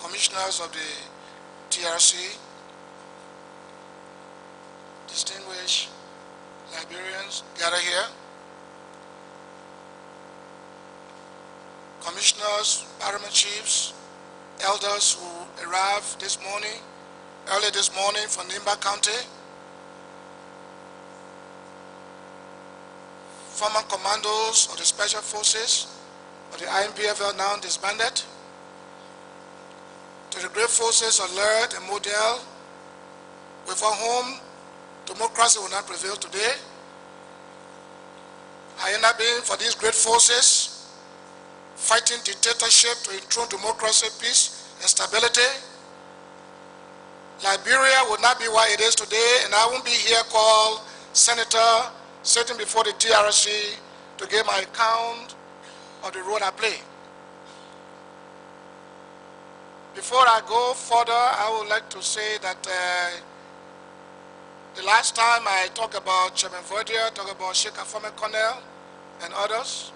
commissioners of the TRC, distinguished Liberians gathered here, commissioners, paramount chiefs, elders who arrived early this morning from Nimba County, former commandos of the Special Forces of the IMPFL now disbanded, to the great forces of Alert and Model, without whom democracy will not prevail today. Had it not been for these great forces fighting dictatorship to enthrone democracy, peace, and stability, Liberia would not be what it is today, and I won't be here called senator sitting before the TRC to give my account of the role I play. Before I go further, I would like to say that the last time I talked about Chairman Verdier, talked about Sheikh Afame Cornell and others,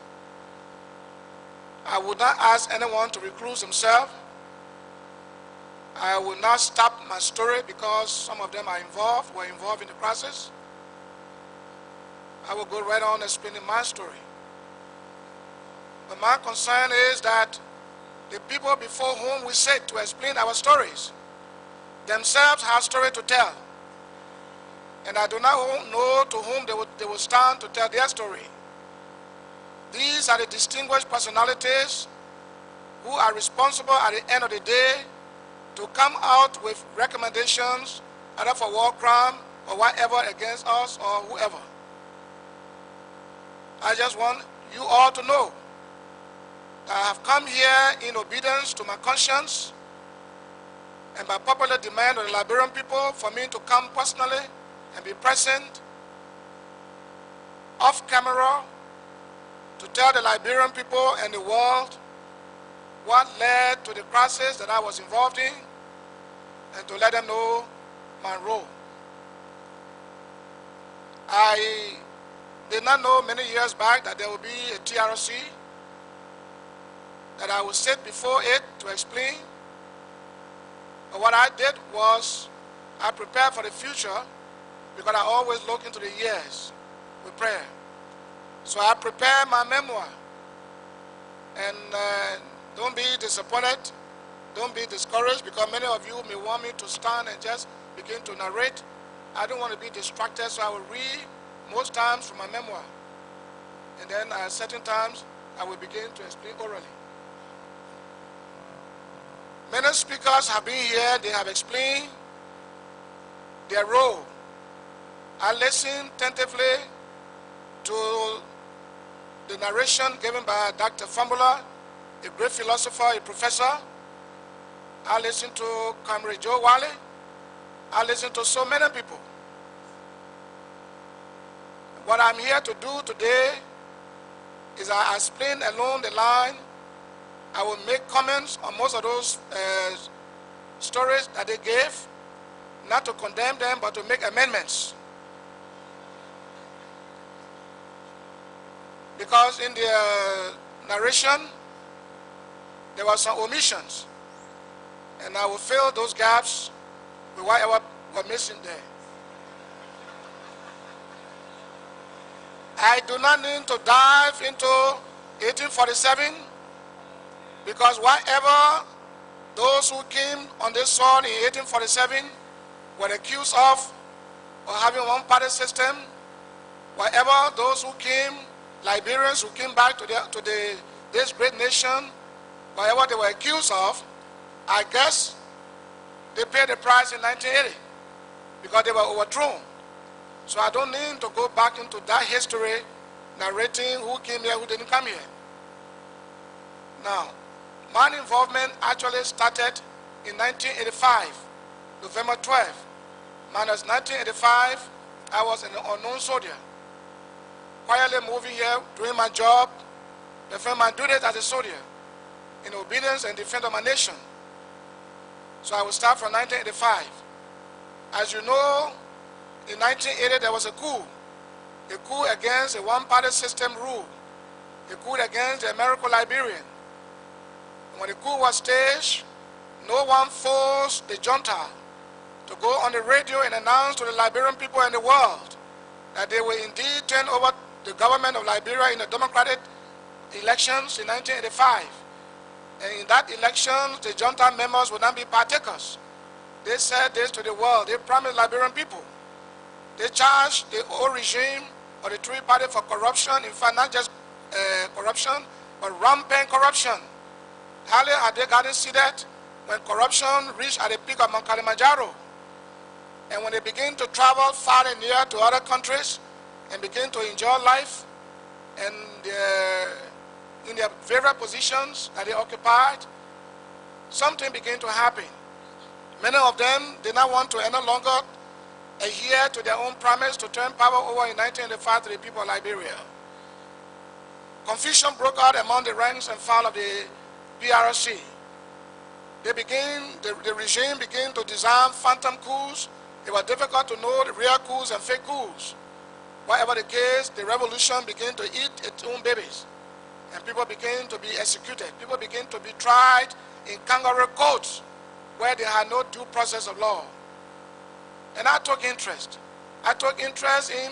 I would not ask anyone to recluse himself. I will not stop my story because some of them were involved in the crisis. I will go right on explaining my story. But my concern is that the people before whom we sit to explain our stories themselves have story to tell. And I do not know to whom they will stand to tell their story. These are the distinguished personalities who are responsible at the end of the day to come out with recommendations either for war crime or whatever against us or whoever. I just want you all to know that I have come here in obedience to my conscience and by popular demand of the Liberian people for me to come personally and be present off camera to tell the Liberian people and the world what led to the crisis that I was involved in and to let them know my role. I did not know many years back that there would be a TRC, that I would sit before it to explain. But what I did was I prepared for the future because I always look into the years with prayer. So I prepared my memoir. And don't be disappointed, don't be discouraged because many of you may want me to stand and just begin to narrate. I don't want to be distracted, so I will read most times from my memoir. And then at certain times, I will begin to explain orally. Many speakers have been here, they have explained their role. I listened attentively to the narration given by Dr. Fambula, a great philosopher, a professor. I listened to Comrade Joe Wale. I listened to so many people. What I'm here to do today is I explain along the line. I will make comments on most of those stories that they gave, not to condemn them, but to make amendments. Because in the narration, there were some omissions, and I will fill those gaps with whatever was missing there. I do not need to dive into 1847 because whatever those who came on this soil in 1847 were accused of having one-party system, whatever those who came, Liberians who came back to this great nation, whatever they were accused of, I guess they paid the price in 1980 because they were overthrown. So I don't need to go back into that history narrating who came here, who didn't come here. Now, my involvement actually started in 1985, November 12. Minus 1985, I was an unknown soldier, quietly moving here, doing my job, performing my duties as a soldier, in obedience and defense of my nation. So I will start from 1985. As you know, in 1980 there was a coup against a one-party system rule, a coup against the American Liberian. And when the coup was staged, no one forced the junta to go on the radio and announce to the Liberian people and the world that they will indeed turn over the government of Liberia in the democratic elections in 1985. And in that election, the junta members would not be partakers. They said this to the world. They promised Liberian people. They charged the old regime or the three party for corruption. In fact, not just corruption, but rampant corruption. Hardly had they gotten seated when corruption reached at the peak of Mount Kilimanjaro. And when they begin to travel far and near to other countries and begin to enjoy life and in their various positions that they occupied, something began to happen. Many of them did not want to any longer adhere to their own promise to turn power over in 1985 to the people of Liberia. Confusion broke out among the ranks and file of the PRC. The regime began to design phantom coups. It was difficult to know the real coups and fake coups. Whatever the case, the revolution began to eat its own babies. And people began to be executed. People began to be tried in kangaroo courts where they had no due process of law. And I took interest. I took interest in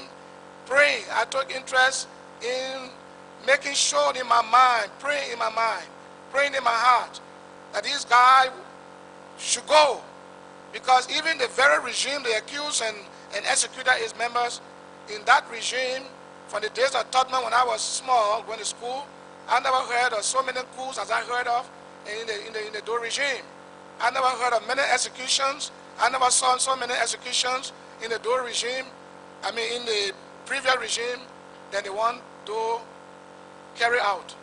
praying. I took interest in making sure in my mind, praying in my mind, praying in my heart that this guy should go. Because even the very regime they accused and executed his members, in that regime, from the days of Tottenham when I was small, going to school, I never heard of so many coups as I heard of in the Dole regime. I never heard of many executions. I never saw so many executions in the Dole regime, in the previous regime, than the one Dole carry out.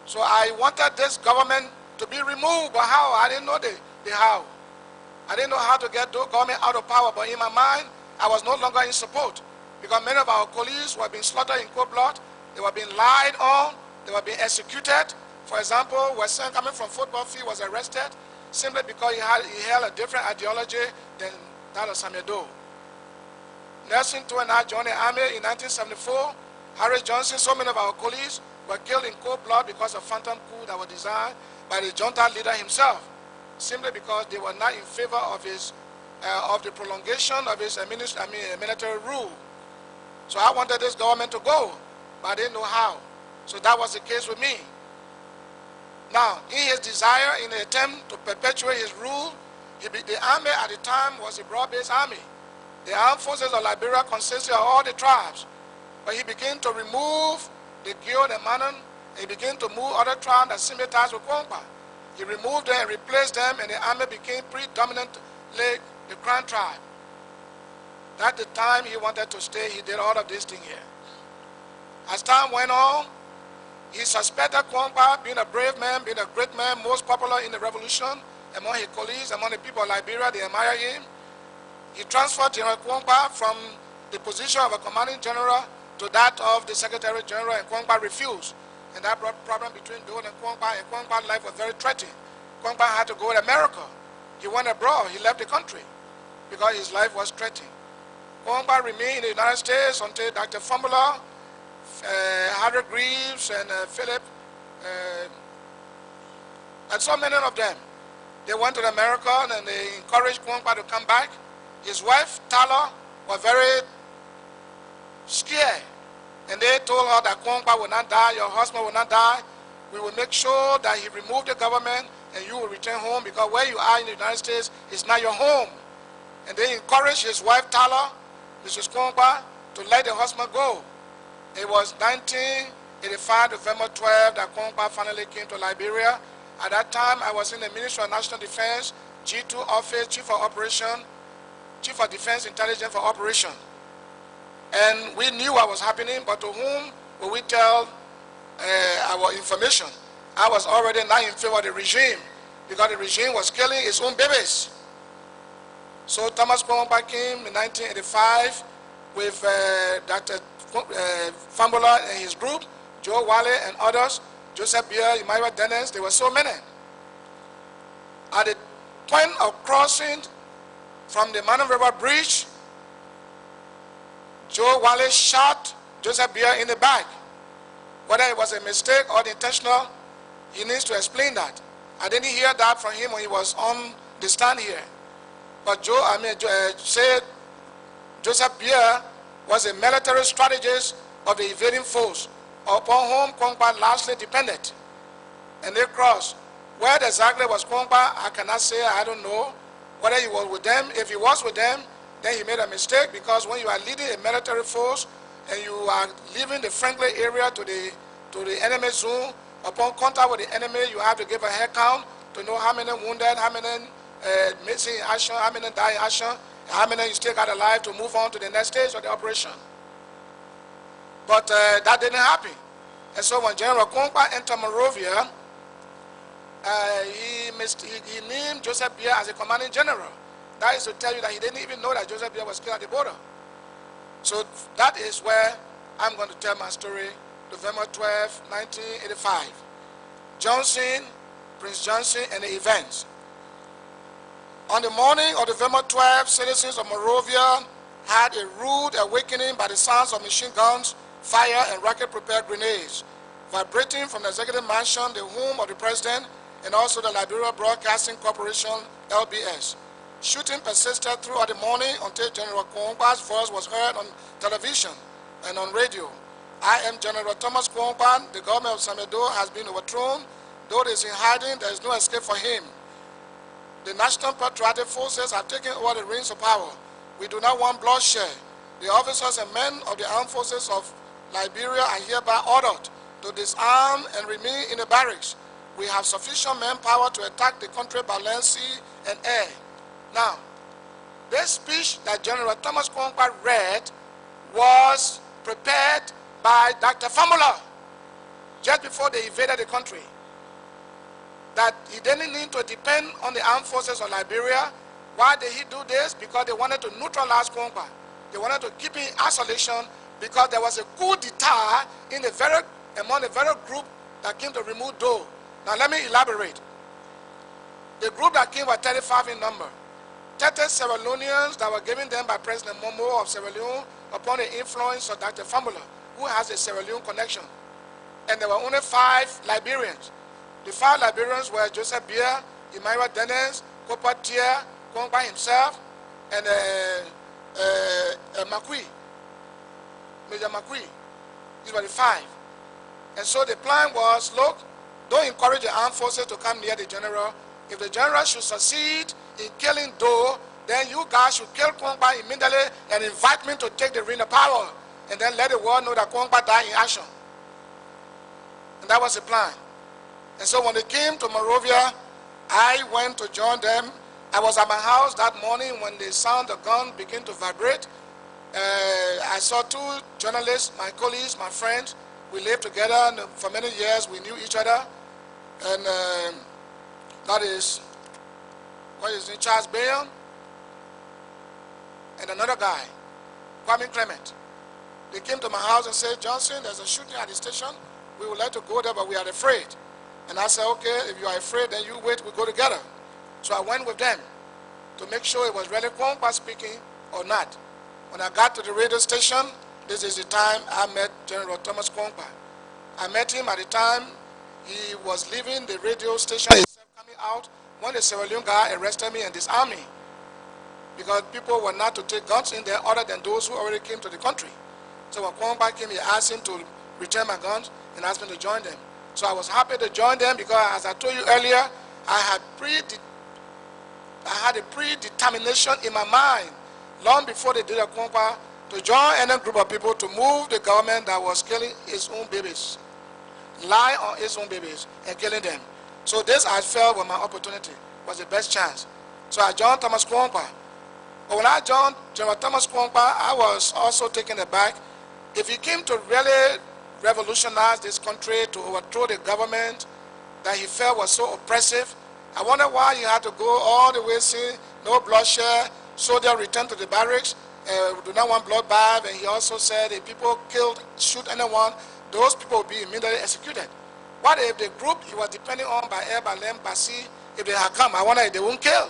So I wanted this government to be removed, but how? I didn't know the how. I didn't know how to get Dole government out of power, but in my mind, I was no longer in support, because many of our colleagues were being slaughtered in cold blood, they were being lied on, they were being executed. For example, Wesson coming from football field was arrested simply because he held a different ideology than that of Samuel Doe. Nelson Too and I joined the army in 1974. Harry Johnson, so many of our colleagues were killed in cold blood because of phantom coup that were designed by the junta leader himself, simply because they were not in favor of the prolongation of his military rule. So I wanted this government to go, but I didn't know how. So that was the case with me. Now, in his desire, in the attempt to perpetuate his rule, the army at the time was a broad-based army. The armed forces of Liberia consisted of all the tribes. But he began to remove the Guild and Manon, and he began to move other tribes that sympathized with Kwangpa. He removed them and replaced them, and the army became predominantly the Crown tribe. At the time he wanted to stay, he did all of this thing here. As time went on, he suspected Kwangpa being a brave man, being a great man, most popular in the revolution among his colleagues, among the people of Liberia. They admire him. He transferred General Kwangpa from the position of a commanding general to that of the Secretary General, and Kwangpa refused. And that brought problem between Dole and Kwangpa's life was very threatening. Kwangpa had to go to America. He went abroad. He left the country because his life was threatened. Kwangpa remained in the United States until Dr. Fambula, Harry Greaves, and Philip, and so many of them. They went to America and they encouraged Kwangpa to come back. His wife, Tala, was very scared. And they told her that Kwangpa will not die, your husband will not die. We will make sure that he removed the government and you will return home, because where you are in the United States is not your home. And they encouraged his wife, Tala, Mrs. Kwangpa, to let the husband go. It was 1985, November 12, that Kwangpa finally came to Liberia. At that time, I was in the Ministry of National Defense, G2 Office, Chief of Operation, Chief of Defense Intelligence for Operation. And we knew what was happening, but to whom would we tell our information? I was already not in favor of the regime, because the regime was killing its own babies. So Thomas Kwangpa came in 1985 with Dr. Fambula and his group, Joe Wale and others, Joseph Beer, Imaiwa Dennis, there were so many. At the point of crossing from the Manon River Bridge, Joe Wale shot Joseph Beer in the back. Whether it was a mistake or intentional, he needs to explain that. I didn't hear that from him when he was on the stand here. But Joseph Beer was a military strategist of the invading foes, upon whom Kongba largely depended. And they crossed. Where exactly was Kongba, I cannot say, I don't know. Whether he was with them, if he was with them, then he made a mistake, because when you are leading a military force and you are leaving the friendly area to the enemy zone, upon contact with the enemy, you have to give a head count to know how many wounded, how many missing in action, how many die in action, how many you still got alive to move on to the next stage of the operation. But that didn't happen. And so when General Kongba entered Monrovia, he named Joseph Beer as a commanding general. That is to tell you that he didn't even know that Joseph Beer was killed at the border. So that is where I'm going to tell my story, November 12, 1985. Johnson, Prince Johnson, and the events. On the morning of November 12, citizens of Monrovia had a rude awakening by the sounds of machine guns, fire, and rocket-propelled grenades, vibrating from the Executive Mansion, the home of the President, and also the Liberia Broadcasting Corporation, LBS. Shooting persisted throughout the morning until General Kongba's voice was heard on television and on radio. I am General Thomas Kongba. The government of Samedo has been overthrown. Though it is in hiding, there is no escape for him. The National Patriotic Forces have taken over the reins of power. We do not want bloodshed. The officers and men of the armed forces of Liberia are hereby ordered to disarm and remain in the barracks. We have sufficient manpower to attack the country by land, sea, and air. Now, this speech that General Thomas Kongba read was prepared by Dr. Famula just before they invaded the country. That he didn't need to depend on the armed forces of Liberia. Why did he do this? Because they wanted to neutralize Kongba. They wanted to keep him in isolation because there was a coup d'etat among the very group that came to remove Doe. Now let me elaborate. The group that came was 35 in number. 30 Sierra Leoneans that were given them by President Momo of Sierra Leone upon the influence of Dr. Famula, who has a Sierra Leone connection. And there were only 5 Liberians. The 5 Liberians were Joseph Beer, Emmanuel Dennis, Copa Tier, Kongba himself, and Makui, Major Makui. These were the 5. And so the plan was, look, don't encourage the armed forces to come near the general. If the general should succeed in killing Doe, then you guys should kill Kongba immediately and invite me to take the reign of power. And then let the world know that Kongba died in action. And that was the plan. And so when they came to Monrovia, I went to join them. I was at my house that morning when the sound of gun began to vibrate. I saw 2 journalists, my colleagues, my friends. We lived together, and for many years we knew each other. And that is, what is it, Charles Bayon, and another guy, Kwame Clement. They came to my house and said, Johnson, there's a shooting at the station. We would like to go there, but we are afraid. And I said, okay, if you are afraid, then you wait, we go together. So I went with them to make sure it was really Kongba speaking or not. When I got to the radio station, this is the time I met General Thomas Kongba. I met him at the time he was leaving the radio station, coming out, when the Sierra Leone guy arrested me and disarmed me. Because people were not to take guns in there other than those who already came to the country. So when Kongba came, he asked him to return my guns and asked me to join them. So I was happy to join them because, as I told you earlier, I had a predetermination in my mind, long before they did a Kongba, to join any group of people to move the government that was killing its own babies, lie on its own babies and killing them. So this, I felt, was my opportunity, was the best chance. So I joined Thomas Kongba. But when I joined General Thomas Kongba, I was also taken aback. If he came to really revolutionize this country, to overthrow the government that he felt was so oppressive, I wonder why he had to go all the way, saying no bloodshed, soldiers return to the barracks, we do not want bloodbath. And he also said if people shoot anyone, those people will be immediately executed. What if the group he was depending on by air, by land, by sea, if they had come, I wonder if they won't kill.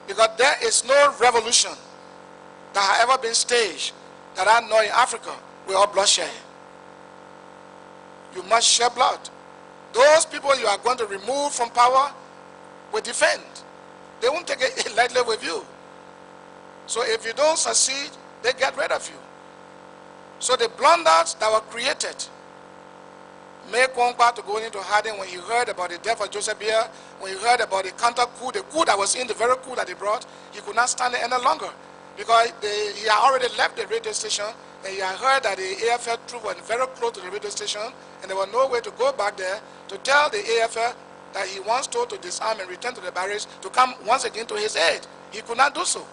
Because there is no revolution that has ever been staged that I know in Africa without bloodshed. You must shed blood. those people you are going to remove from power will defend. They won't take it lightly with you. So if you don't succeed, they get rid of you. So the blunders that were created made Kwangba to go into hiding when he heard about the death of Joseph Biya, when he heard about the counter coup, the coup that was in the very coup that they brought. He could not stand it any longer because he had already left the radio station and he had heard that the AFL troop were very close to the radio station and there was no way to go back there to tell the AFL that he wants to disarm and return to the barracks to come once again to his aid. He could not do so.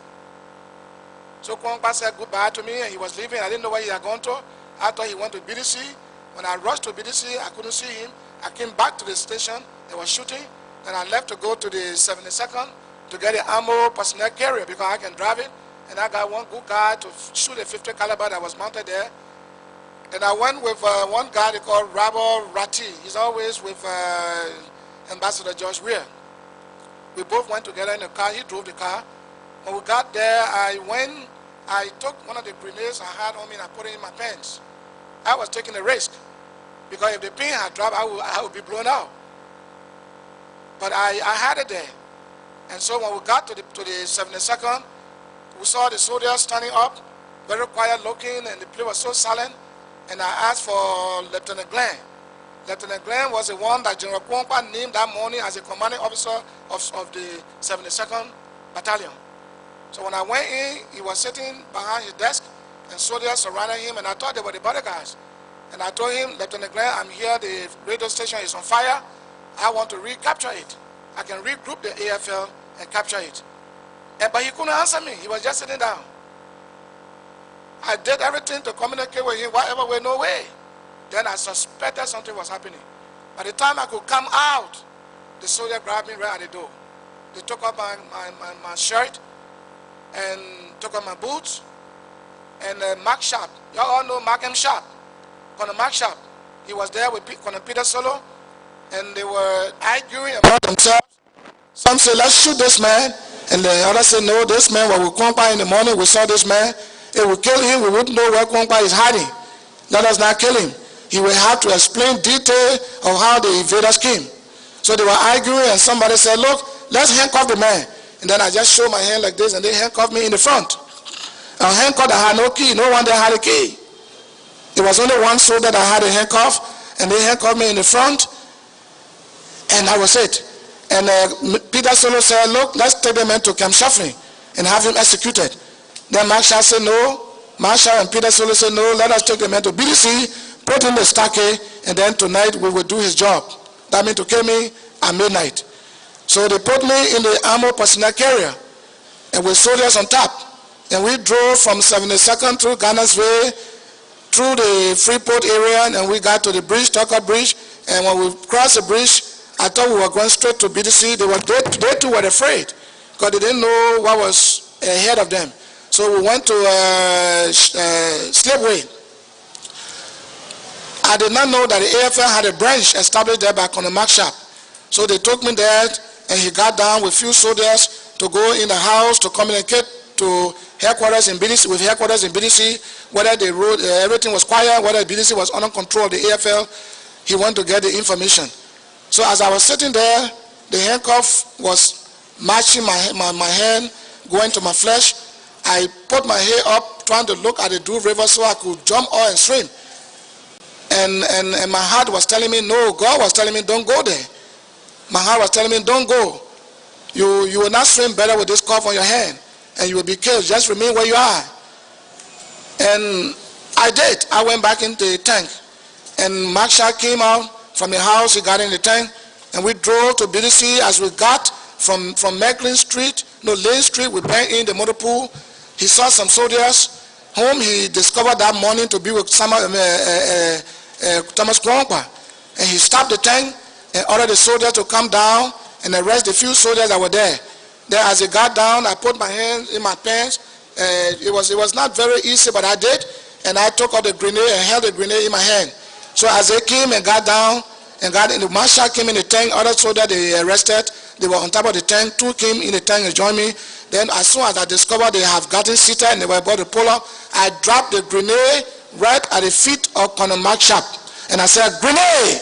So Kwangba said goodbye to me and he was leaving. I didn't know where he had gone to. I thought he went to BDC. When I rushed to BDC, I couldn't see him. I came back to the station. They were shooting. Then I left to go to the 72nd to get the ammo personnel carrier because I can drive it. And I got one good guy to shoot a 50 caliber that was mounted there. And I went with one guy they call Rabel Ratti. He's always with Ambassador George Weir. We both went together in the car. He drove the car. When we got there, I took one of the grenades I had on me and I put it in my pants. I was taking a risk because if the pin had dropped, I would be blown out. But I had it there. And so when we got to the 72nd, we saw the soldiers standing up, very quiet looking, and the place was so silent. And I asked for Lieutenant Glenn. Lieutenant Glenn was the one that General Kwangba named that morning as the commanding officer of the 72nd Battalion. So when I went in, he was sitting behind his desk, and soldiers surrounded him, and I thought they were the bodyguards. And I told him, Lieutenant Glenn, I'm here, the radio station is on fire. I want to recapture it. I can regroup the AFL and capture it. But he couldn't answer me. He was just sitting down. I did everything to communicate with him, whatever way, no way. Then I suspected something was happening. By the time I could come out, the soldier grabbed me right at the door. They took off my shirt and took off my boots. And Mark Sharp, you all know Mark M. Sharp, Colonel Mark Sharp. He was there with Colonel Peter Solo, and they were arguing about themselves. Some said, let's shoot this man, and the others said, no, this man, when we Kwangba in the morning, we saw this man, if we kill him, we wouldn't know where Kwangba is hiding. Let us not kill him. He will have to explain detail of how the invaders came. So they were arguing, and somebody said, look, let's handcuff the man. And then I just showed my hand like this, and they handcuffed me in the front. A handcuff that had no key, no one there had a key. It was only one soldier that had a handcuff, and they handcuffed me in the front, and that was it. And Peter Solo said, look, let's take the man to Camp Shuffling and have him executed. Then Marshall said no. Marshall and Peter Solo said no, let us take the man to BDC, put in the stockade, and then tonight we will do his job. That means to kill me at midnight. So they put me in the ammo personnel carrier, and with soldiers on top. And we drove from 72nd through Ghana's Way, through the Freeport area, and we got to the bridge, Tucker Bridge. And when we crossed the bridge, I thought we were going straight to BDC. They too were afraid because they didn't know what was ahead of them. So we went to Slipway. I did not know that the AFL had a branch established there by Colonel Mark Sharp. So they took me there, and he got down with few soldiers to go in the house to communicate to headquarters in BDC, with headquarters in BDC, whether the road, everything was quiet, whether BDC was under control of the AFL. He wanted to get the information. So as I was sitting there, the handcuff was matching my hand, going to my flesh. I put my hair up, trying to look at the Dove River so I could jump or and swim. And my heart was telling me, no, God was telling me, don't go there. My heart was telling me, don't go. You will not swim better with this cuff on your hand, and you will be killed. Just remain where you are. And I did. I went back into the tank. And Mark Sharp came out from the house, he got in the tank, and we drove to BDC. As we got from Lane Street, we went in the motor pool. He saw some soldiers whom he discovered that morning to be with Thomas Kwangba. And he stopped the tank and ordered the soldiers to come down and arrest the few soldiers that were there. Then as he got down, I put my hands in my pants. It was not very easy, but I did. And I took out the grenade and held the grenade in my hand. So as they came and got down, and the marshal came in the tank, other soldiers they arrested, they were on top of the tank, two came in the tank and joined me. Then as soon as I discovered they have gotten seated and they were about to pull up, I dropped the grenade right at the feet of Colonel Mark Sharp. And I said, grenade!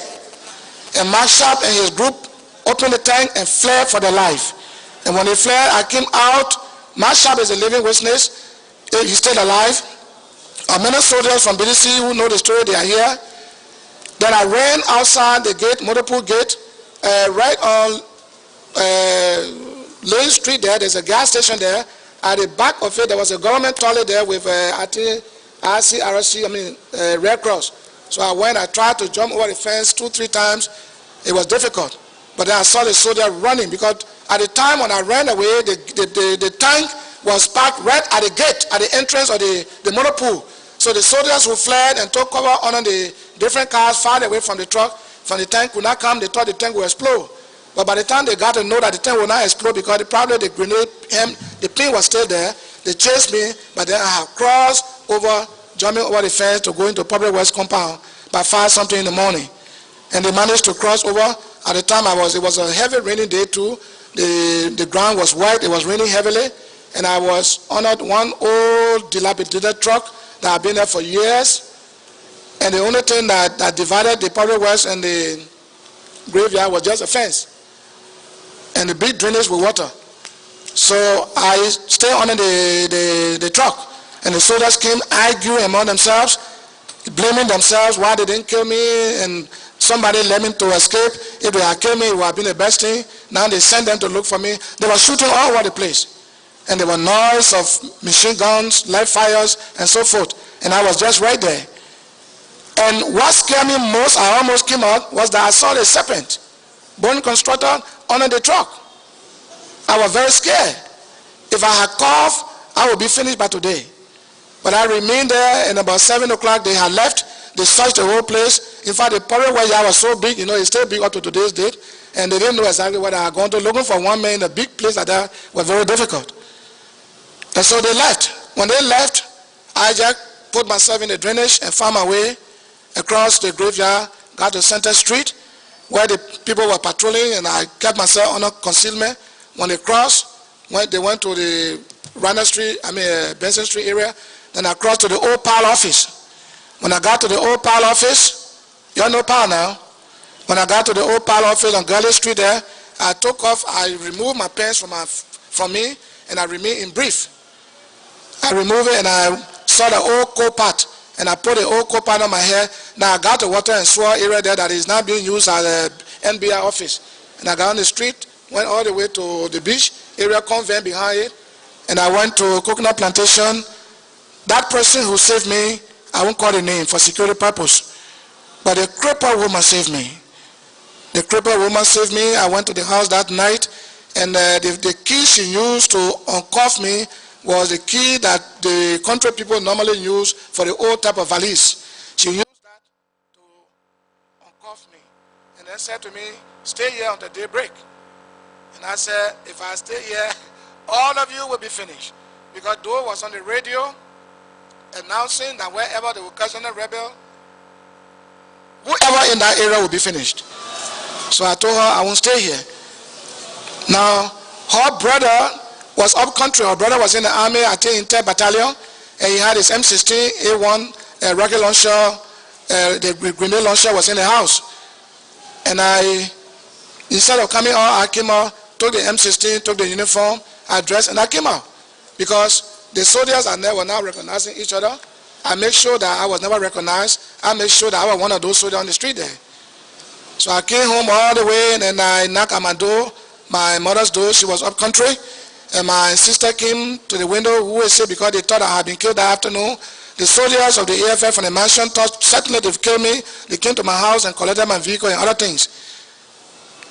And Marshall and his group opened the tank and fled for their life. And when they fled, I came out. Marshall is a living witness. He stayed alive. Many soldiers from BDC who know the story, they are here. Then I ran outside the gate, Motorpool gate, right on Lane Street there. There's a gas station there. At the back of it, there was a government toilet there with Red Cross. So I tried to jump over the fence 2-3 times. It was difficult. But then I saw the soldier running, because at the time when I ran away, the tank was parked right at the gate, at the entrance of the motor pool. So the soldiers who fled and took cover under the different cars far away from the truck, from the tank, could not come. They thought the tank would explode. But by the time they got to know that the tank would not explode, because the grenade, the pin was still there, they chased me. But then I had crossed over, jumping over the fence to go into Public Works compound by 5-something in the morning. And they managed to cross over. At the time it was a heavy raining day too. The ground was wet, it was raining heavily. And I was on one old dilapidated truck that had been there for years. And the only thing that divided the Public Works and the graveyard was just a fence. And the big drainage with water. So I stayed under the truck. And the soldiers came arguing among themselves, blaming themselves why they didn't kill me, and somebody led me to escape. If they had killed me, it would have been the best thing. Now they sent them to look for me. They were shooting all over the place. And there were noise of machine guns, live fires, and so forth. And I was just right there. And what scared me most, I almost came out, was that I saw the serpent, bone constructor, under the truck. I was very scared. If I had coughed, I would be finished by today. But I remained there, and about 7 o'clock they had left. They searched the whole place. In fact, the Public Works yard was so big, it's still big up to today's date. And they didn't know exactly where they had gone to. Looking for one man in a big place like that was very difficult. And so they left. When they left, I just put myself in the drainage and found my way across the graveyard, got to Center Street, where the people were patrolling, and I kept myself under concealment. When they crossed, they went to the Benson Street area, then I crossed to the old PAL office. When I got to the old PAL office, you all know PAL now. When I got to the old PAL office on Gurley Street there, I took off, I removed my pants from me, and I remained in brief. I removed it, and I saw the old coal pot, and I put the old coal pot on my hair. Now I got the water and sewer area there that is now being used as a NBI office. And I got on the street, went all the way to the beach area, convent behind it, and I went to Coconut Plantation. That person who saved me, I won't call the name for security purpose, but the crippled woman saved me. The crippled woman saved me. I went to the house that night, and the key she used to uncuff me was the key that the country people normally use for the old type of valise. She used that to uncuff me, and then said to me, "Stay here until daybreak." And I said, "If I stay here, all of you will be finished." Because Doe was on the radio announcing that wherever they will catch on a rebel, whoever in that area will be finished. So I told her I won't stay here. Now, her brother was up country. Her brother was in the army, I think in 10th Battalion, and he had his M16 A1 rocket launcher. The grenade launcher was in the house. And instead of coming out, I came out, took the M16, took the uniform, I dressed, and I came out. Because the soldiers and they were now recognizing each other. I made sure that I was never recognized. I made sure that I was one of those soldiers on the street there. So I came home all the way, and then I knocked at my door, my mother's door. She was up country, and my sister came to the window, who was sick because they thought I had been killed that afternoon. The soldiers of the AFF from the mansion thought certainly they've killed me. They came to my house and collected my vehicle and other things.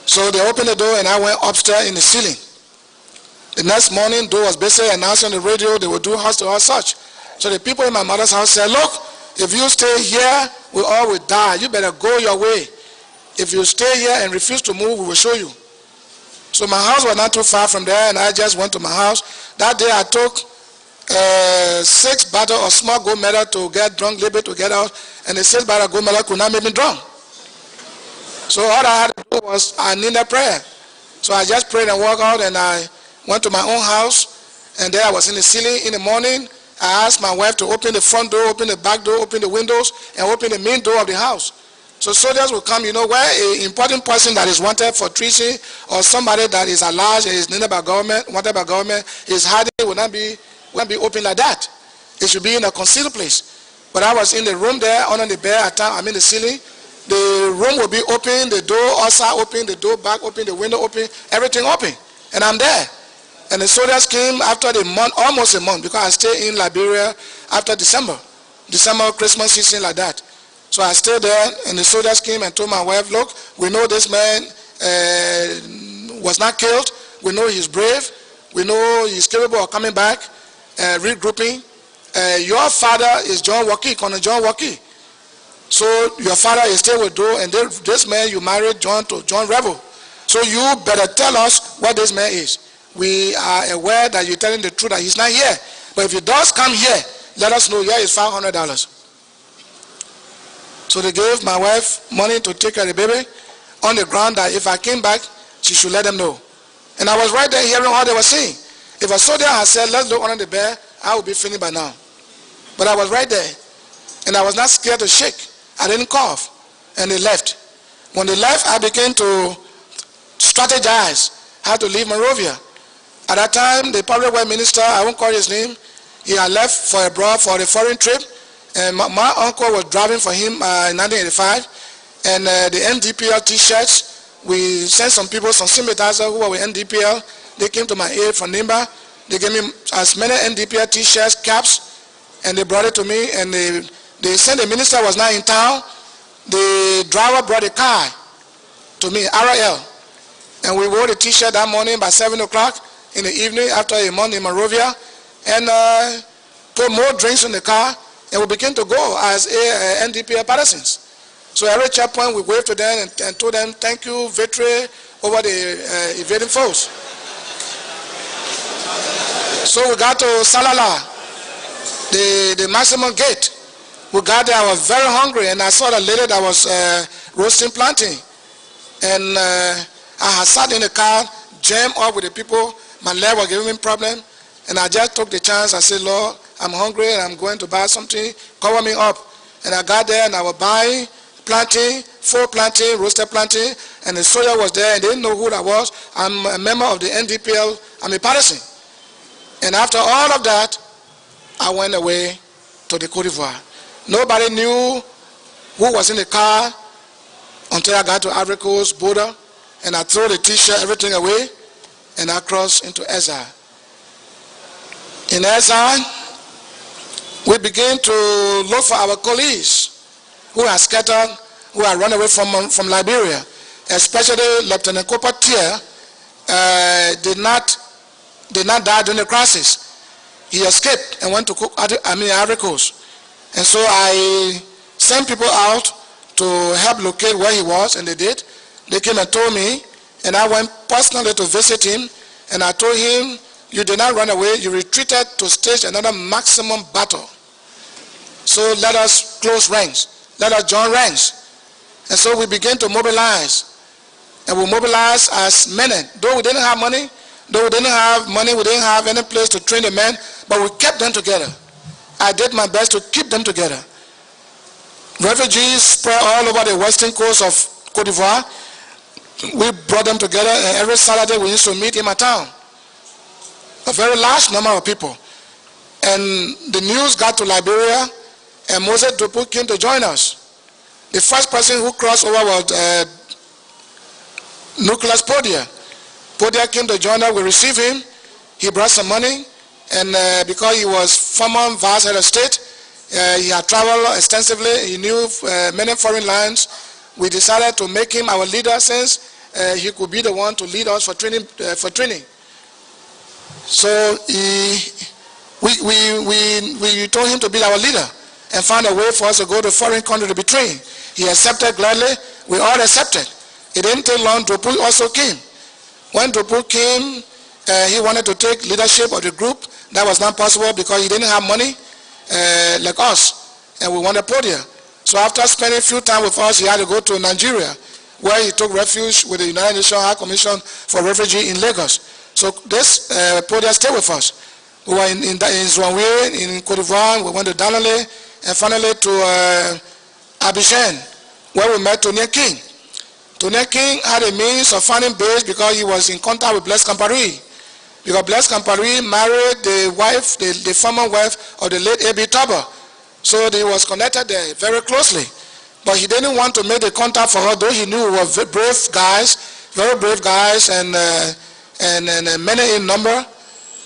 So they opened the door, and I went upstairs in the ceiling. The next morning, Doe was basically announcing on the radio they would do house-to-house search. So the people in my mother's house said, "Look, if you stay here, we all will die. You better go your way. If you stay here and refuse to move, we will show you." So my house was not too far from there, and I just went to my house. That day I took 6 bottles of small gold medal to get drunk, little bit to get out, and the 6 bottles of gold medal could not make me drunk. So all I had to do was I needed prayer. So I just prayed and walked out, and I went to my own house, and there I was in the ceiling. In the morning, I asked my wife to open the front door, open the back door, open the windows, and open the main door of the house. So soldiers will come, where an important person that is wanted for treason or somebody that is alleged is needed by government, wanted by government, is hiding, will not be open like that. It should be in a concealed place. But I was in the room there under the bed at time, the ceiling. The room will be open, the door outside open, the door back open, the window open, everything open. And I'm there. And the soldiers came after the month, almost a month, because I stayed in Liberia after December Christmas season like that. So I stayed there, and the soldiers came and told my wife, look, we know this man was not killed. We know he's brave. We know he's capable of coming back, regrouping. Your father is John Waki, Colonel John Waki. So your father is still with Doe, and this man you married John to John Rebel. So you better tell us what this man is. We are aware that you're telling the truth that he's not here. But if he does come here, let us know. Here is $500. So they gave my wife money to take care of the baby on the ground that if I came back, she should let them know. And I was right there hearing all they were saying. If a soldier had said, let's look under the bed, I would be finished by now. But I was right there. And I was not scared to shake. I didn't cough. And they left. When they left, I began to strategize how to leave Monrovia. At that time, the public works minister, I won't call his name, he had left for abroad for the foreign trip. And my uncle was driving for him in 1985. And the NDPL t-shirts, we sent some people, some sympathizers who were with NDPL. They came to my aid from Nimba. They gave me as many NDPL t-shirts, caps, and they brought it to me. And they said the minister was not in town. The driver brought a car to me, RAL. And we wore the t-shirt that morning by 7 o'clock in the evening after a month in Monrovia. And put more drinks in the car. And we began to go as NDPL partisans. So every checkpoint we waved to them and told them, thank you, victory over the invading foes. So we got to Salala, the maximum gate. We got there, I was very hungry, and I saw the lady that was roasting plantain. And I had sat in the car, jammed up with the people. My leg was giving me problem. And I just took the chance. I said, Lord, I'm hungry and I'm going to buy something. Cover me up. And I got there and I was buying plantain, 4 plantain, roasted plantain. And the soldier was there and they didn't know who that was. I'm a member of the NDPL. I'm a partisan. And after all of that, I went away to the Côte d'Ivoire. Nobody knew who was in the car until I got to Ivory Coast border. And I threw the t-shirt, everything away. And I crossed into exile. In exile, we began to look for our colleagues who are scattered, who are run away from Liberia, especially Lieutenant Cooper Tier did not die during the crisis. He escaped and went to Ivory Coast. And so I sent people out to help locate where he was, and they did. They came and told me, and I went personally to visit him, and I told him, you did not run away, you retreated to stage another maximum battle. So let us close ranks, let us join ranks. And so we began to mobilize. And we mobilized as men. Though we didn't have money, we didn't have any place to train the men, but we kept them together. I did my best to keep them together. Refugees spread all over the western coast of Côte d'Ivoire. We brought them together, and every Saturday we used to meet in my town. A very large number of people. And the news got to Liberia, and Moses Dupu came to join us. The first person who crossed over was Nicholas Podia. Podia came to join us. We received him. He brought some money, and because he was former vice head of state, he had traveled extensively. He knew many foreign lands. We decided to make him our leader, since he could be the one to lead us for training. So we told him to be our leader and find a way for us to go to a foreign country to be trained. He accepted gladly. We all accepted. It didn't take long. Dupu also came. When Dupu came, he wanted to take leadership of the group. That was not possible because he didn't have money like us, and we wanted Podia. So after spending a few time with us, he had to go to Nigeria, where he took refuge with the United Nations High Commission for Refugees in Lagos. So this Podia stayed with us. We were in Zouanwe, in Côte d'Ivoire. We went to Danale, and finally to Abidjan, where we met Tony King. Tony King had a means of finding base because he was in contact with Blaise Compaoré. Because Blaise Compaoré married the wife, the former wife of the late A.B. Tubber. So he was connected there very closely. But he didn't want to make the contact for her, though he knew we were very brave guys, and many in number.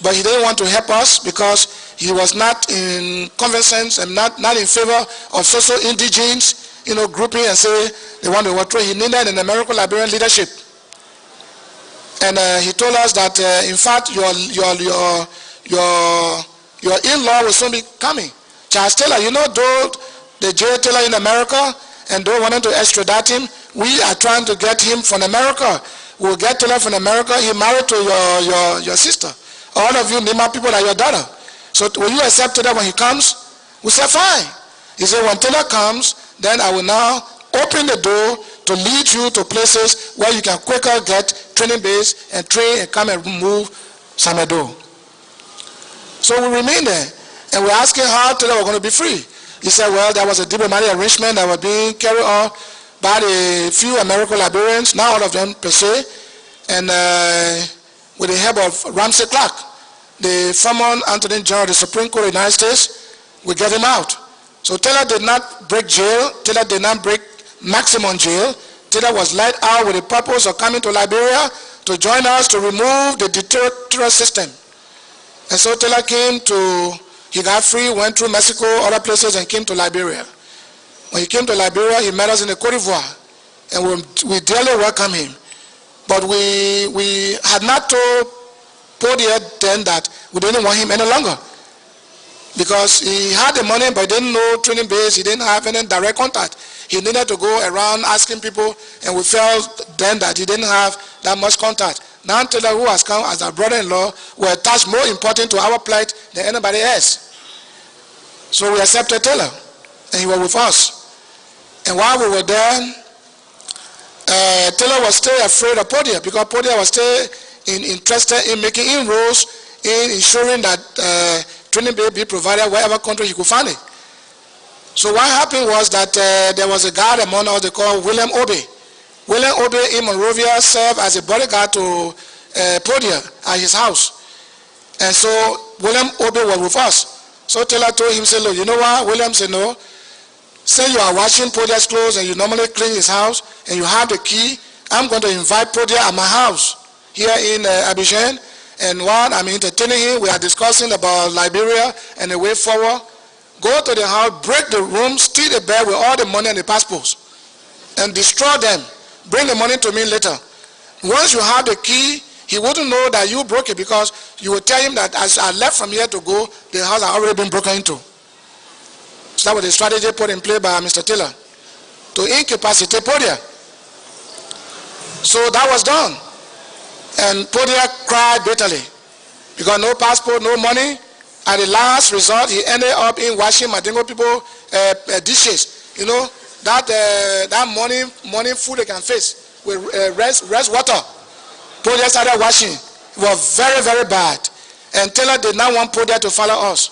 But he didn't want to help us because he was not in conversance and not in favor of social indigenes, grouping and say they want to overthrow. He needed an American Liberian leadership. And he told us that, in fact, your in-law will soon be coming. Charles Taylor, though the jail Taylor in America, and though wanting to extradite him, we are trying to get him from America. We'll get Taylor from America. He married to your sister. All of you Nima people are your daughter. So will you accept Taylor when he comes? We said, fine. He said, when Taylor comes, then I will now open the door to lead you to places where you can quicker get training base and train and come and move Samedo. So we remained there, and we're asking how Taylor was going to be free. He said, well, there was a diplomatic arrangement that was being carried on by a few American Liberians, not all of them per se, and with the help of Ramsey Clark, the former Attorney General of the Supreme Court of the United States, we get him out. So Taylor did not break jail. Taylor did not break maximum jail. Taylor was let out with the purpose of coming to Liberia to join us to remove the dictatorial system. And so Taylor he got free, went through Mexico, other places, and came to Liberia. When he came to Liberia, he met us in the Côte d'Ivoire, and we dearly welcomed him. But we had not told Podia then that we didn't want him any longer, because he had the money but didn't know training base. He didn't have any direct contact. He needed to go around asking people, and we felt then that he didn't have that much contact. Now Taylor, who has come as our brother-in-law, were attached more important to our plight than anybody else. So we accepted Taylor, and he was with us. And while we were there, Taylor was still afraid of Podia, because Podia was still interested in making inroads in ensuring that training be provided wherever country he could find it. So what happened was that there was a guy among us they called William Obe. William Obe in Monrovia served as a bodyguard to Podia at his house. And so William Obe was with us. So Taylor told him, say, look, you know what? William said, no. Say you are washing Podia's clothes and you normally clean his house and you have the key. I'm going to invite Podia at my house here in Abidjan. And while I'm entertaining him, we are discussing about Liberia and the way forward. Go to the house, break the room, steal the bed with all the money and the passports, and destroy them. Bring the money to me later. Once you have the key, he wouldn't know that you broke it, because you would tell him that as I left from here to go, the house had already been broken into. So that was the strategy put in play by Mr. Taylor to incapacitate Podia. So that was done. And Podia cried bitterly because no passport, no money. At the last resort, he ended up in washing Madingo people dishes. That morning food they can face with rest water. Podia started washing. It was very, very bad. And Taylor did not want Podia to follow us.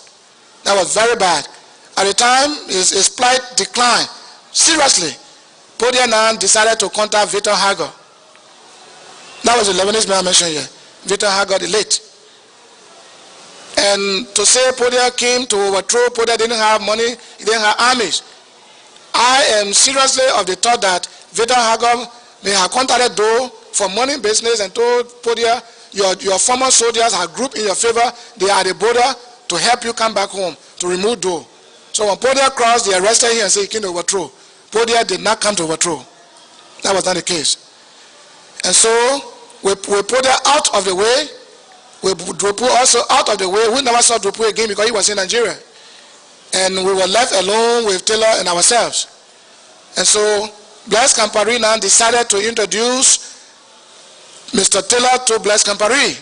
That was very bad. At the time, his plight declined seriously. Podia now decided to contact Victor Hager. That was the Lebanese man I mentioned here. Victor Hager, the late. And to say Podia came to overthrow, Podia didn't have money, he didn't have armies. I am seriously of the thought that Victor Hager may have contacted Doe for money business and told Podia, your former soldiers are grouped in your favor, they are at the border to help you come back home, to remove Doe. So when Podia crossed, they arrested him and said he came to overthrow. Podia did not come to overthrow. That was not the case. And so we put Podia out of the way. We Dropu also out of the way. We never saw Dropu again because he was in Nigeria. And we were left alone with Taylor and ourselves. And so Blaise Compaoré now decided to introduce Mr. Taylor to Blaise Compaoré.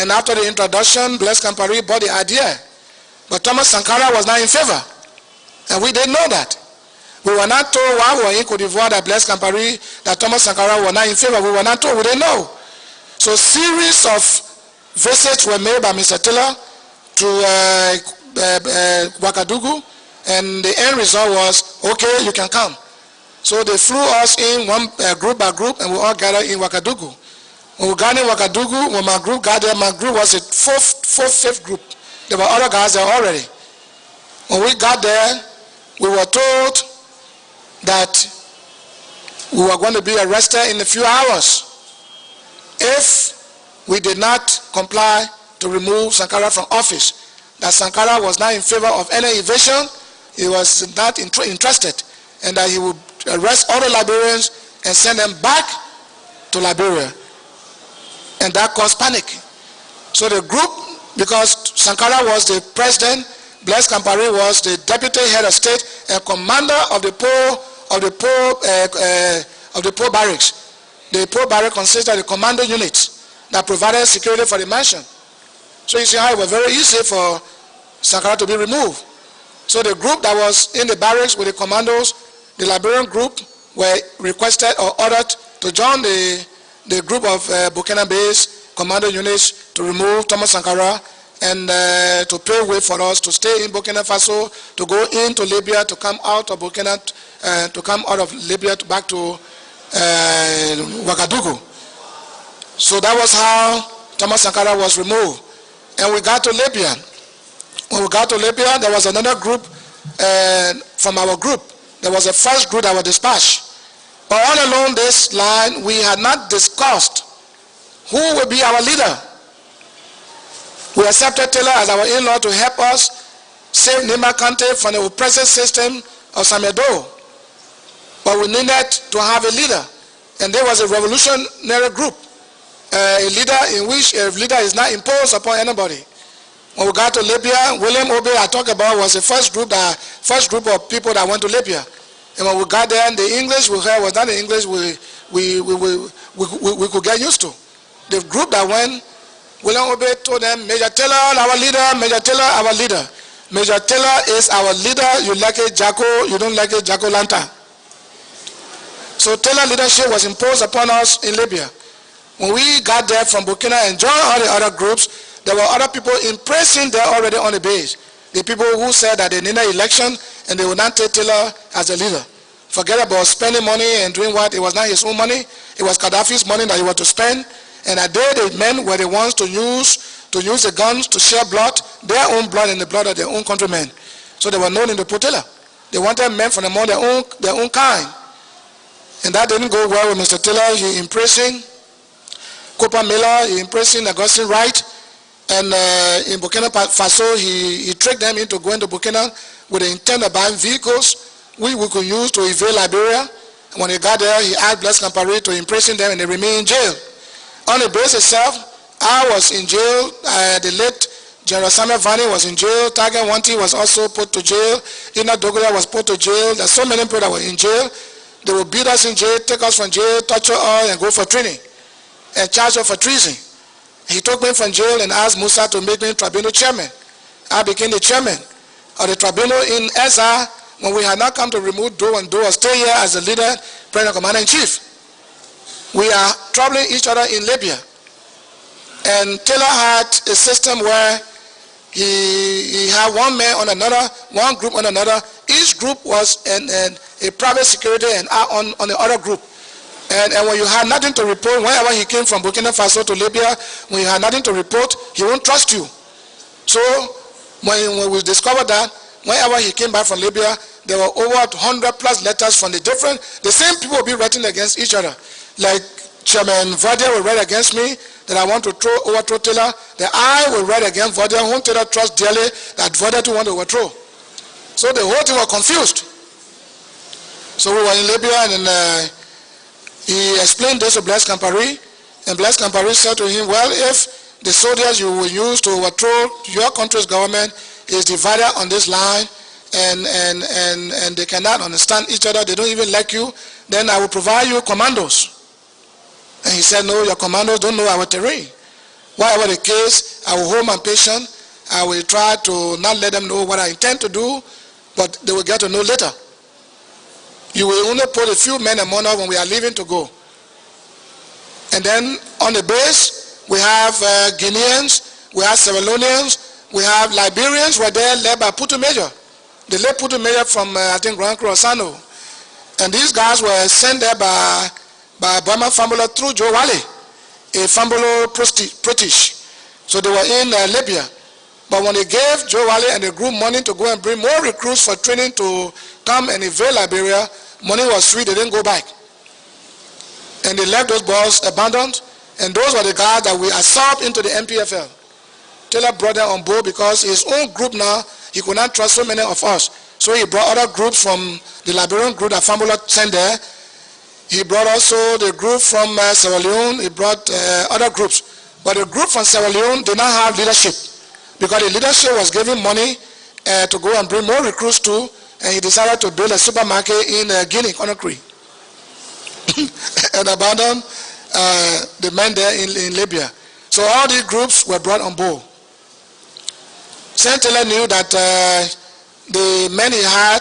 And after the introduction, Blaise Compaoré bought the idea. But Thomas Sankara was not in favor. And we didn't know that. We were not told while we were in Côte d'Ivoire that Blaise Compaoré, that Thomas Sankara was not in favor. We were not told. We didn't know. So a series of visits were made by Mr. Taylor to Ouagadougou And the end result was, okay, you can come. So they flew us in group by group, and we all gathered in Ouagadougou. When we got in Ouagadougou, when my group got there, my group was a fifth group. There were other guys there already. When we got there, we were told that we were going to be arrested in a few hours if we did not comply to remove Sankara from office. That Sankara was not in favor of any evasion, he was not interested, and that he would arrest all the Liberians and send them back to Liberia. And that caused panic. So the group, because Sankara was the president, Blaise Compaoré was the deputy head of state and commander of the poor barracks. The poor barracks consisted of the commando units that provided security for the mansion. So you see how it was very easy for Sankara to be removed. So the group that was in the barracks with the commandos, the Liberian group, were requested or ordered to join the group of Burkina-based commando units to remove Thomas Sankara and to pave way for us to stay in Burkina Faso, to go into Libya, to come out of Burkina, to come out of Libya back to Ouagadougou. So that was how Thomas Sankara was removed. And we got to Libya. When we got to Libya, there was another group from our group. There was a first group that was dispatched. But all along this line, we had not discussed who will be our leader. We accepted Taylor as our in-law to help us save Nima Kante from the oppressive system of Samedo. But we needed to have a leader. And there was a revolutionary group, a leader in which a leader is not imposed upon anybody. When we got to Libya, William Obe I talked about was the first group of people that went to Libya. And when we got there, the English we heard was not the English we could get used to. The group that went, William Obe told them, Major Taylor, our leader, Major Taylor, our leader. Major Taylor is our leader. You like it, Jacko, you don't like it, Jacko Lanta. So Taylor leadership was imposed upon us in Libya. When we got there from Burkina and joined all the other groups, there were other people in prison there already on the base. The people who said that they needed election and they would not take Taylor as a leader. Forget about spending money and doing what? It was not his own money. It was Gaddafi's money that he was to spend. And that day the men were the ones to use the guns to share blood, their own blood and the blood of their own countrymen. So they were known in the Taylor. They wanted men from among their own kind. And that didn't go well with Mr. Taylor. He imprisoned Cooper Miller, he imprisoned Augustine Wright. And in Burkina Faso, he tricked them into going to Burkina with the intent of buying vehicles we could use to evade Liberia. And when he got there, he asked Blaise Compaoré to imprison them and they remained in jail. On the base itself, I was in jail. The late General Samuel Vani was in jail. Tiger Wanti was also put to jail. Ina Dogola was put to jail. There's so many people that were in jail. They would beat us in jail, take us from jail, torture us, and go for training and charge us for treason. He took me from jail and asked Musa to make me tribunal chairman. I became the chairman of the tribunal in Eza when we had not come to remove Doe, and Doe was still here as the leader, president, commander-in-chief. We are troubling each other in Libya. And Taylor had a system where he had one man on another, one group on another. Each group was a private security and on the other group. And when you had nothing to report, whenever he came from Burkina Faso to Libya, when you had nothing to report, he won't trust you. So when we discovered that, whenever he came back from Libya, there were over 100 plus letters from the same people will be writing against each other. Like Chairman Vardia will write against me that I want to overthrow Taylor. That I will write against Vardia, whom Taylor trusts dearly, that Vardia too want to overthrow. So the whole thing was confused. So we were in Libya and he explained this to Blaise Compaoré, and Blaise Compaoré said to him, well, if the soldiers you will use to overthrow your country's government is divided on this line and they cannot understand each other, they don't even like you, then I will provide you commandos. And he said, no, your commandos don't know our terrain. Whatever the case, I will hold my patient. I will try to not let them know what I intend to do, but they will get to know later. You will only put a few men among us when we are leaving to go. And then on the base, we have Guineans, we have Sierra Leoneans, we have Liberians who are there led by Putu Major. the late Putu mayor from, I think, Grand Crosano. And these guys were sent there by Burma family through Joe Wally, a family British. So they were in Libya. But when they gave Joe Wally and the group money to go and bring more recruits for training to come and invade Liberia, money was sweet, they didn't go back. And they left those boys abandoned, and those were the guys that we absorbed into the MPFL. Taylor brought them on board because his own group now, he could not trust so many of us. So he brought other groups from the Liberian group that Fambola sent there. He brought also the group from Sierra Leone. He brought other groups. But the group from Sierra Leone did not have leadership, because the leadership was giving money to go and bring more recruits too, and he decided to build a supermarket in Guinea, Conakry, and abandon the men there in Libya. So all these groups were brought on board. Saint Taylor knew that the men he had,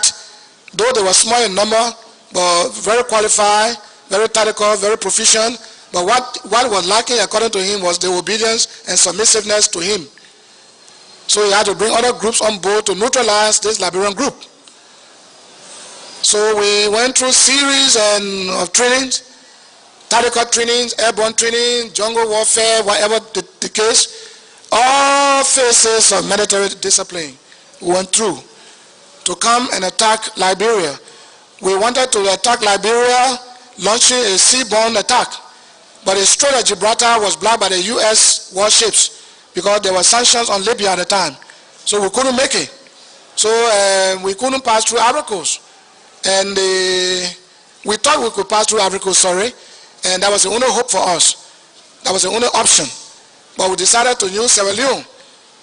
though they were small in number, but very qualified, very tactical, very proficient, but what was lacking according to him was the obedience and submissiveness to him. So he had to bring other groups on board to neutralize this Liberian group. So we went through series of trainings, tactical trainings, airborne training, jungle warfare, whatever the case, all phases of military discipline we went through to come and attack Liberia. We wanted to attack Liberia, launching a seaborne attack, but the Strait of Gibraltar was blocked by the U.S. warships because there were sanctions on Libya at the time. So we couldn't make it. So we couldn't pass through Ivory Coast. And we thought we could pass through Ivory Coast, and that was the only hope for us. That was the only option. But we decided to use Sierra Leone.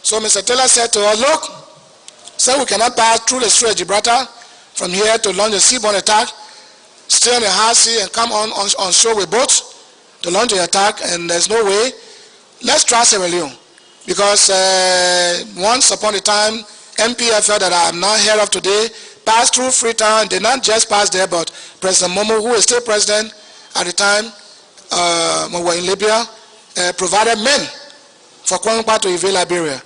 So Mr. Taylor said to us, look, we cannot pass through the Strait of Gibraltar from here to launch a seaborne attack, stay on the high sea and come on shore with boats to launch the attack, and there's no way. Let's try Sierra Leone. Because once upon a time, MPFL that I am now head of today passed through Freetown. Did not just pass there, but President Momo, who is still president at the time when we were in Libya, provided men for Kwangpa to invade Liberia.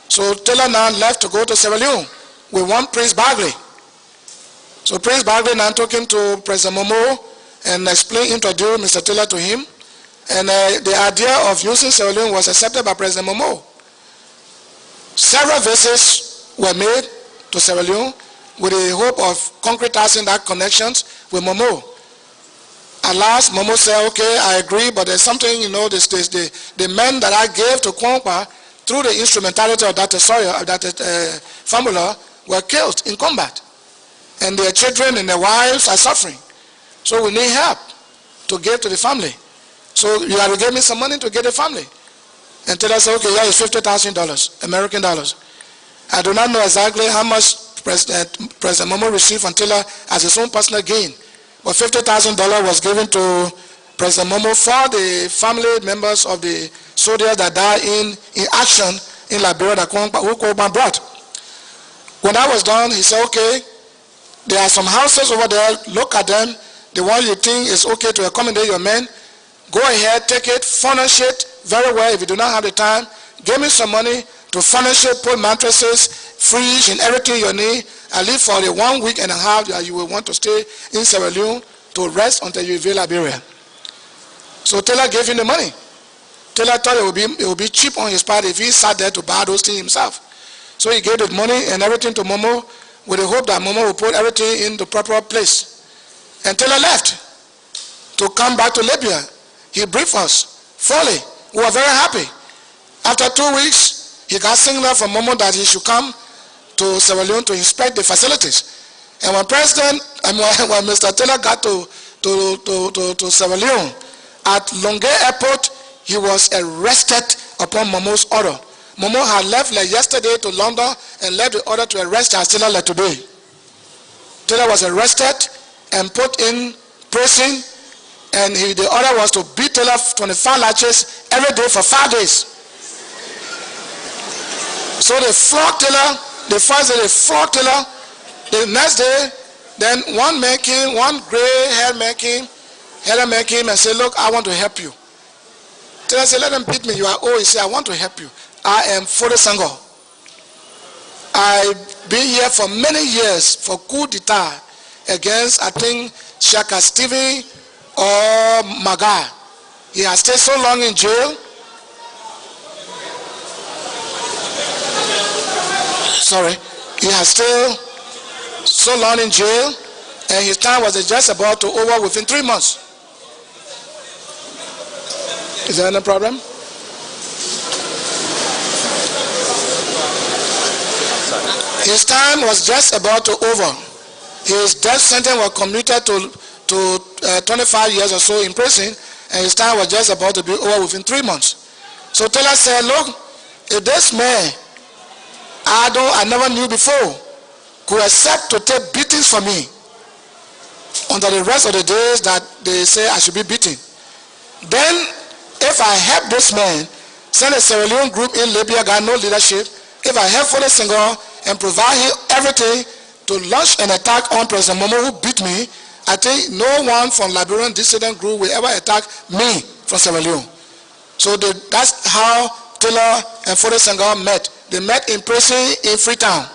So Taylor now left to go to Sierra Leone with one Prince Bagley. So Prince Bagley now took him to President Momo and introduced Mr. Taylor to him. And the idea of using Sierra Leone was accepted by President Momo. Several visits were made to Sierra Leone with the hope of concretizing that connections with Momo. At last, Momo said, okay, I agree, but there's something, the men that I gave to Kwangpa through the instrumentality of that formula were killed in combat. And their children and their wives are suffering. So we need help to give to the family. So you have to give me some money to get the family. And Taylor said, okay, yeah, it's $50,000, American dollars. I do not know exactly how much President Momo received from Taylor as his own personal gain. But $50,000 was given to President Momo for the family members of the soldiers that died in action in Liberia that Kwangpa brought. When that was done, he said, okay, there are some houses over there, look at them. The one you think is okay to accommodate your men, go ahead, take it, furnish it very well. If you do not have the time, give me some money to furnish it, put mattresses, fridge, and everything you need. I live for the 1 week and a half that you will want to stay in Sierra Leone to rest until you invade Liberia. So Taylor gave him the money. Taylor thought it would be cheap on his part if he sat there to buy those things himself. So he gave the money and everything to Momo with the hope that Momo would put everything in the proper place. And Taylor left to come back to Libya. He briefed us fully. We were very happy. After 2 weeks, he got signal from Momo that he should come to Sierra Leone to inspect the facilities. And when Mr. Taylor got to Sierra Leone, at Longay Airport, he was arrested upon Momo's order. Momo had left yesterday to London and left the order to arrest Taylor today. Taylor was arrested and put in prison, and the order was to beat Taylor 25 lashes every day for 5 days. So they flogged Taylor. The first day they flogged Taylor. The next day, then one gray-haired man came and said, look, I want to help you. Taylor said, let them beat me. You are old. He said, I want to help you. I am fully single. I've been here for many years for coup d'etat against, I think, Shaka Stephen or Maga. He has stayed so long in jail. Sorry. He has stayed so long in jail, and his time was just about to over within 3 months. Is there any problem? His time was just about to over. His death sentence was commuted to 25 years or so in prison, and his time was just about to be over within 3 months. So Taylor said, look, if this man I never knew before could accept to take beatings for me until the rest of the days that they say I should be beaten, then if I help this man, send a Sierra Leone group in Libya, got no leadership, if I help for the single and provide him everything to launch an attack on President Momo who beat me, I think no one from Liberian dissident group will ever attack me from Sierra Leone. So that's how Taylor and Foday Senghor met. They met in prison in Freetown.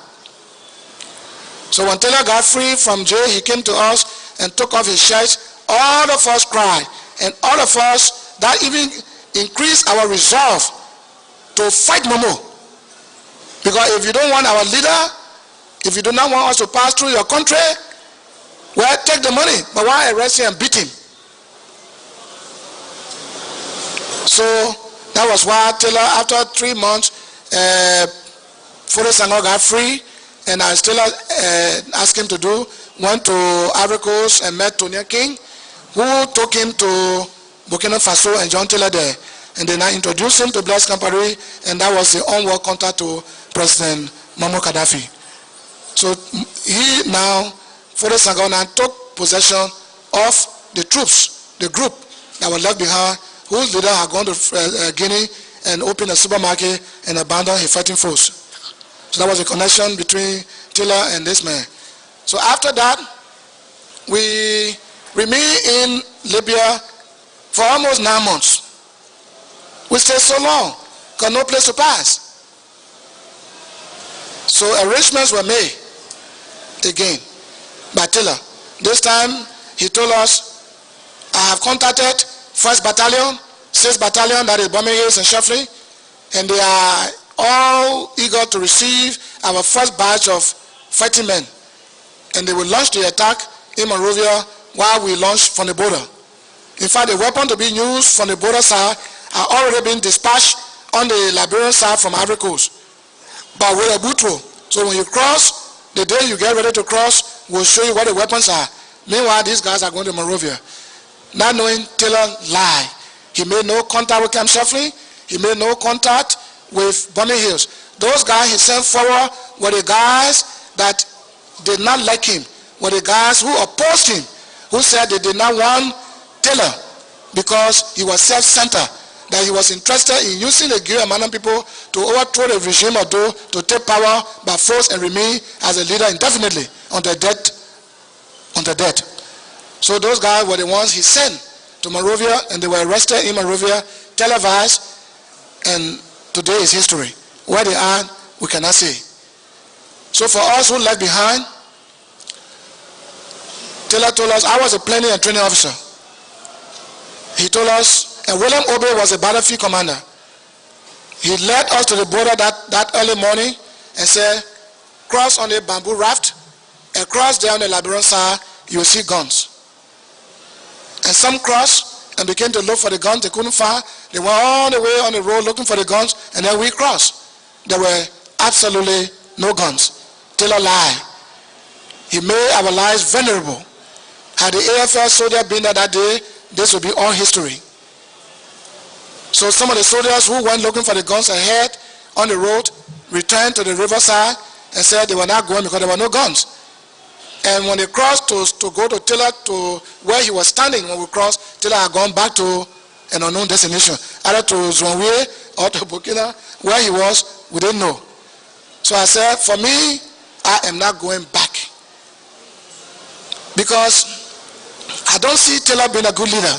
So when Taylor got free from jail, he came to us and took off his shirt. All of us cried, and all of us, that even increased our resolve to fight Momo. Because if you don't want our leader, if you do not want us to pass through your country, well, take the money, but why arrest him and beat him? So that was why Taylor, after 3 months, Foday Senghor got free, and I still asked him to do, went to Ivory Coast and met Tony King, who took him to Burkina Faso and John Taylor there. And then I introduced him to Blaise Compaoré, and that was the onward contact to President Muammar Gaddafi. So he now, Foday Senghor now took possession of the troops, the group that were left behind, whose leader had gone to Guinea and opened a supermarket and abandoned his fighting force. So that was a connection between Taylor and this man. So after that, we remained in Libya for almost 9 months. We stayed so long, got no place to pass. So arrangements were made again by Taylor. This time he told us, I have contacted 1st Battalion, 6th Battalion, that is Bombing Hills and Shuffling, and they are all eager to receive our first batch of fighting men. And they will launch the attack in Monrovia while we launch from the border. In fact, the weapon to be used from the border side are already been dispatched on the Liberian side from Ivory Coast, but with a bootro. So when you cross, the day you get ready to cross, we'll show you what the weapons are. Meanwhile, these guys are going to Monrovia. Not knowing, Taylor lied. He made no contact with Camp Shuffling. He made no contact with Bombing Hills. Those guys he sent forward were the guys that did not like him, were the guys who opposed him, who said they did not want Taylor because he was self-centered, that he was interested in using the Guiana people to overthrow the regime of Do to take power by force and remain as a leader indefinitely until death. So those guys were the ones he sent to Monrovia, and they were arrested in Monrovia, televised, and today is history. Where they are, we cannot say. So for us who left behind, Taylor told us, I was a planning and training officer. He told us, and William Obe was a battlefield commander. He led us to the border that early morning and said, cross on a bamboo raft, and cross there on the Liberian side, you will see guns. And some crossed and began to look for the guns. They couldn't find. They went all the way on the road looking for the guns, and then we crossed. There were absolutely no guns. Taylor lied. He made our lives vulnerable. Had the AFL soldier been there that day, this would be all history. So some of the soldiers who went looking for the guns ahead on the road returned to the riverside and said they were not going because there were no guns. And when they crossed to go to Taylor, to where he was standing when we crossed, Taylor had gone back to an unknown destination, either to Jeroy or to Burkina. Where he was, we didn't know. So I said, for me, I am not going back. Because I don't see Taylor being a good leader.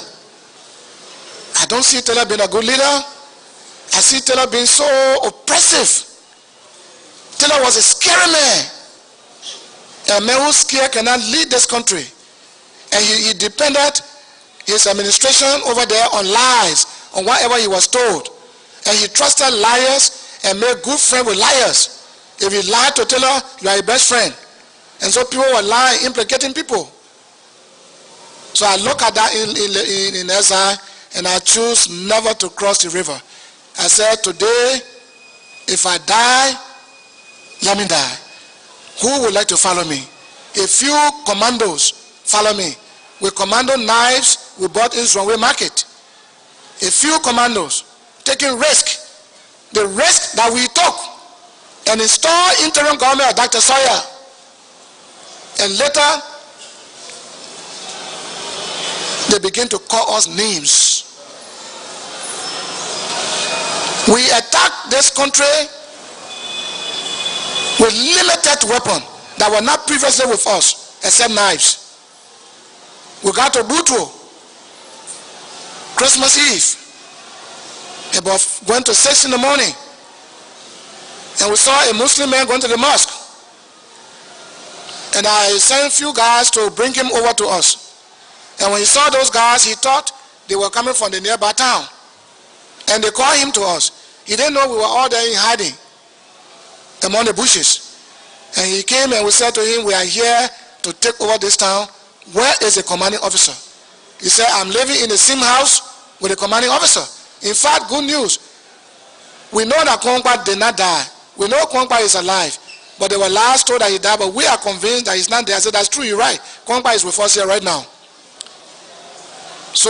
I don't see Taylor being a good leader. I see Taylor being so oppressive. Taylor was a scary man. A man who scared cannot lead this country. And he depended his administration over there on lies, on whatever he was told. And he trusted liars and made good friends with liars. If you lie to Taylor, you are your best friend. And so people were lying, implicating people. So I look at that in SI, and I choose never to cross the river. I said, today, if I die, let me die. Who would like to follow me? A few commandos follow me. With commando knives, we bought in Jeroy market. A few commandos taking risk. The risk that we took and installed interim government of Dr. Sawyer. And later, they begin to call us names. We attacked this country with limited weapons that were not previously with us, except knives. We got to Buto, Christmas Eve, about going to 6 in the morning, and we saw a Muslim man going to the mosque. And I sent a few guys to bring him over to us. And when he saw those guys, he thought they were coming from the nearby town. And they called him to us. He didn't know we were all there in hiding among the bushes. And he came and we said to him, we are here to take over this town. Where is the commanding officer? He said, I'm living in the same house with the commanding officer. In fact, good news. We know that Kwangba did not die. We know Kwangba is alive. But they were last told that he died, but we are convinced that he's not there. I said, that's true, you're right. Kwangba is with us here right now. So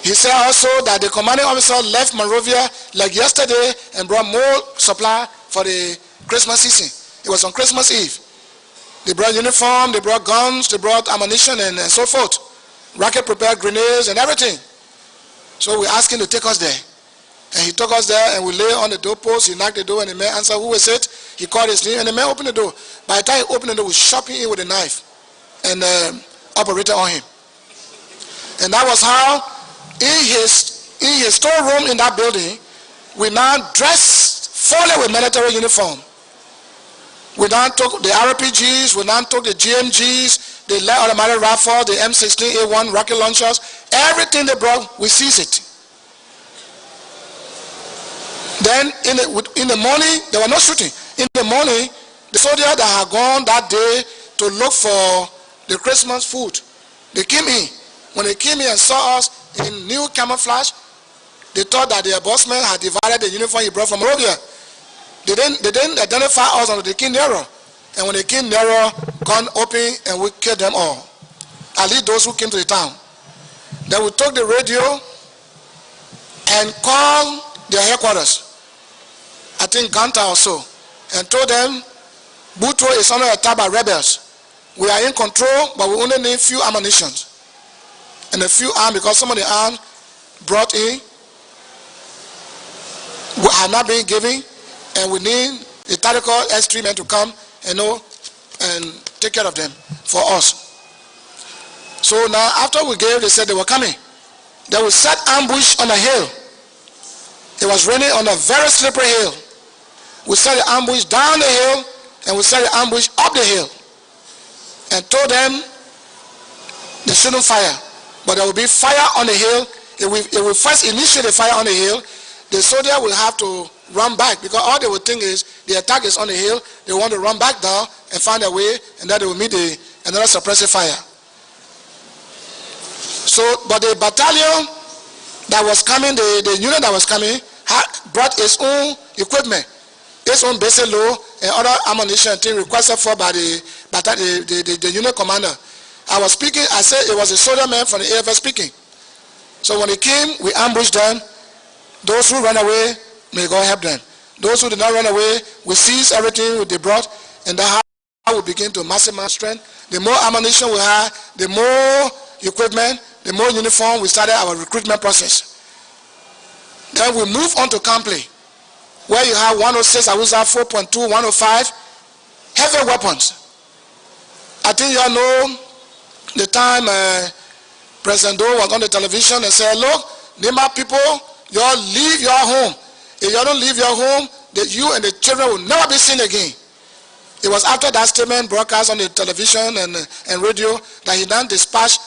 he said also that the commanding officer left Monrovia like yesterday and brought more supply for the Christmas season. It was on Christmas Eve. They brought uniform, they brought guns, they brought ammunition and so forth. Rocket prepared grenades and everything. So we asked him to take us there. And he took us there and we lay on the doorpost. He knocked the door and the man answered, who was it? He called his name and the man opened the door. By the time he opened the door, we shot him in with a knife and operated on him. And that was how in his storeroom in that building, we now dressed fully with military uniform. We now took the RPGs, we now took the GMGs, the light automatic rifle, the M16A1 rocket launchers, everything they brought, we seized it. Then in the morning, there was no shooting. In the morning, the soldiers that had gone that day to look for the Christmas food, they came in. When they came in and saw us in new camouflage, they thought that the bossman had divided the uniform he brought from Monrovia. They didn't identify us until they came nearer. And when they came nearer, gun open and we killed them all. At least those who came to the town. Then we took the radio and called their headquarters, I think Ganta or so, and told them, Buto is under attack by rebels. We are in control, but we only need few ammunition. And a few arms, because some of the arms brought in have not been given, and we need the tactical S3 men to come and take care of them for us. So now after we gave, they said they were coming. They would set ambush on a hill. It was raining on a very slippery hill. We set the ambush down the hill and we set the ambush up the hill and told them they shouldn't fire, but there will be fire on the hill. If we first initiate the fire on the hill, the soldier will have to run back, because all they will think is the attack is on the hill. They want to run back down and find a way, and then they will meet another suppressive fire. So, but the battalion that was coming, the unit that was coming, brought its own equipment, its own basic load and other ammunition thing requested for by the unit commander. I was speaking, I said it was a soldier man from the AFS speaking. So when they came, we ambushed them. Those who ran away, may God help them. Those who did not run away, we seized everything they brought, and that's how we begin to maximize strength. The more ammunition we had, the more equipment, the more uniform, we started our recruitment process. Then we moved on to Campley, where you have 106, I was at 4.2, 105, heavy weapons. I think you all know the time President Doe was on the television and said, look, Nima people, you all leave your home. If you don't leave your home, that you and the children will never be seen again. It was after that statement broadcast on the television and radio that he then dispatched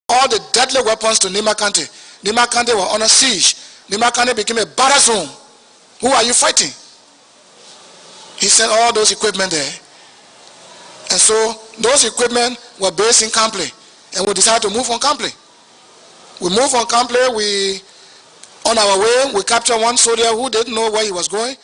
all the deadly weapons to Nima County. Nima County was under siege. Nima County became a battle zone. Who are you fighting? He sent all those equipment there. And so those equipment were based in Kample. And we decided to move on Kample. We moved on Kample. On our way, we captured one soldier who didn't know where he was going.